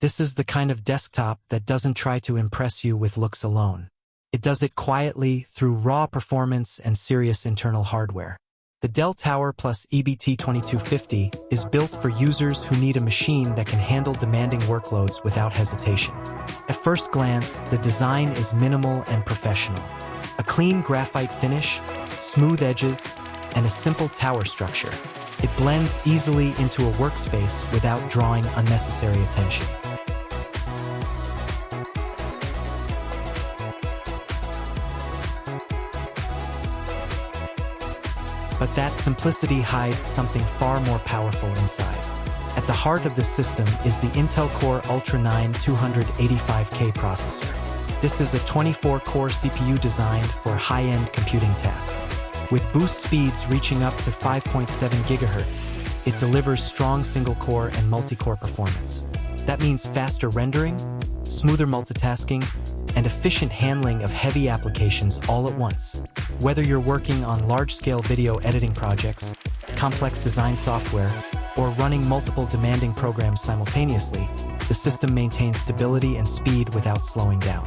This is the kind of desktop that doesn't try to impress you with looks alone. It does it quietly through raw performance and serious internal hardware. The Dell Tower Plus EBT2250 is built for users who need a machine that can handle demanding workloads without hesitation. At first glance, the design is minimal and professional. A clean graphite finish, smooth edges, and a simple tower structure. It blends easily into a workspace without drawing unnecessary attention. But that simplicity hides something far more powerful inside. At the heart of this system is the Intel Core Ultra 9 285K processor. This is a 24-core CPU designed for high-end computing tasks. With boost speeds reaching up to 5.7 GHz, it delivers strong single-core and multi-core performance. That means faster rendering, smoother multitasking, and efficient handling of heavy applications all at once. Whether you're working on large-scale video editing projects, complex design software, or running multiple demanding programs simultaneously, the system maintains stability and speed without slowing down.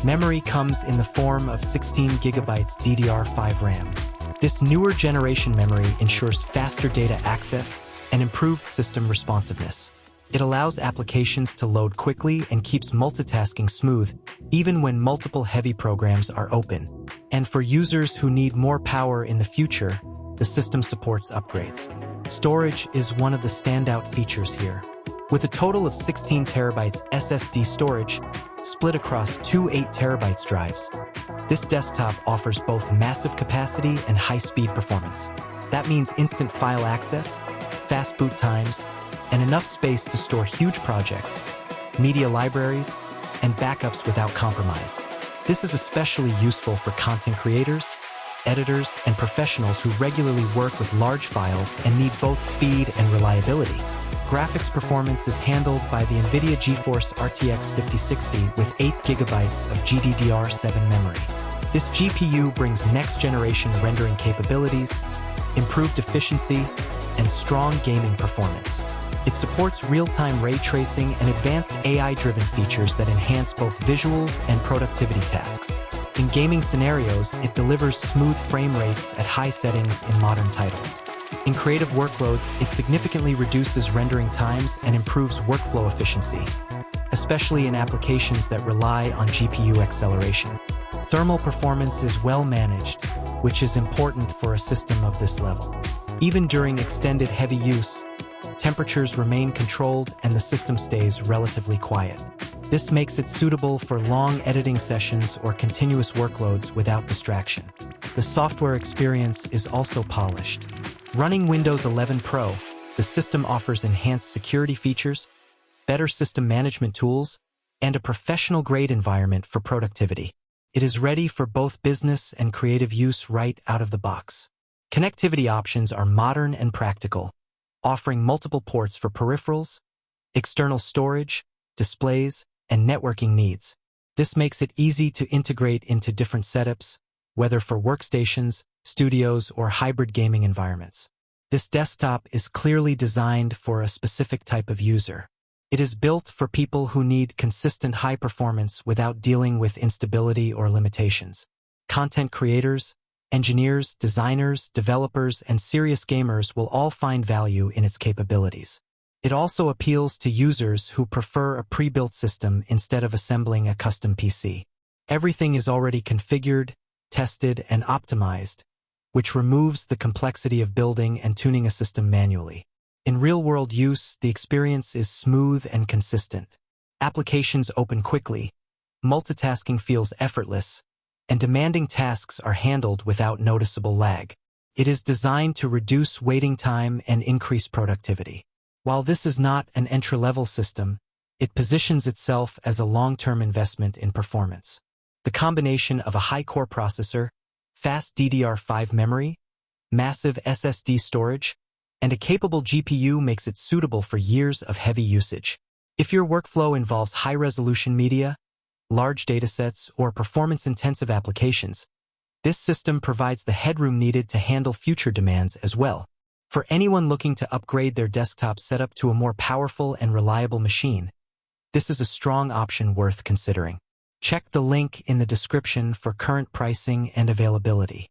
Memory comes in the form of 16 GB DDR5 RAM. This newer generation memory ensures faster data access and improved system responsiveness. It allows applications to load quickly and keeps multitasking smooth, even when multiple heavy programs are open. And for users who need more power in the future, the system supports upgrades. Storage is one of the standout features here. With a total of 16 TB SSD storage, split across two 8 TB drives, this desktop offers both massive capacity and high-speed performance. That means instant file access, fast boot times, and enough space to store huge projects, media libraries, and backups without compromise. This is especially useful for content creators, editors, and professionals who regularly work with large files and need both speed and reliability. Graphics performance is handled by the NVIDIA GeForce RTX 5060 with 8 GB of GDDR7 memory. This GPU brings next-generation rendering capabilities, improved efficiency, and strong gaming performance. It supports real-time ray tracing and advanced AI-driven features that enhance both visuals and productivity tasks. In gaming scenarios, it delivers smooth frame rates at high settings in modern titles. In creative workloads, it significantly reduces rendering times and improves workflow efficiency, especially in applications that rely on GPU acceleration. Thermal performance is well managed, which is important for a system of this level. Even during extended heavy use, temperatures remain controlled and the system stays relatively quiet. This makes it suitable for long editing sessions or continuous workloads without distraction. The software experience is also polished. Running Windows 11 Pro, the system offers enhanced security features, better system management tools, and a professional-grade environment for productivity. It is ready for both business and creative use right out of the box. Connectivity options are modern and practical, offering multiple ports for peripherals, external storage, displays, and networking needs. This makes it easy to integrate into different setups, whether for workstations, studios, or hybrid gaming environments. This desktop is clearly designed for a specific type of user. It is built for people who need consistent high performance without dealing with instability or limitations. Content creators, engineers, designers, developers, and serious gamers will all find value in its capabilities. It also appeals to users who prefer a pre-built system instead of assembling a custom PC. Everything is already configured, tested, and optimized, which removes the complexity of building and tuning a system manually. In real-world use, the experience is smooth and consistent. Applications open quickly, multitasking feels effortless, and demanding tasks are handled without noticeable lag. It is designed to reduce waiting time and increase productivity. While this is not an entry-level system, it positions itself as a long-term investment in performance. The combination of a high-core processor, fast DDR5 memory, massive SSD storage, and a capable GPU makes it suitable for years of heavy usage. If your workflow involves high-resolution media, large datasets, or performance-intensive applications, this system provides the headroom needed to handle future demands as well. For anyone looking to upgrade their desktop setup to a more powerful and reliable machine, This is a strong option worth considering. Check the link in the description for current pricing and availability.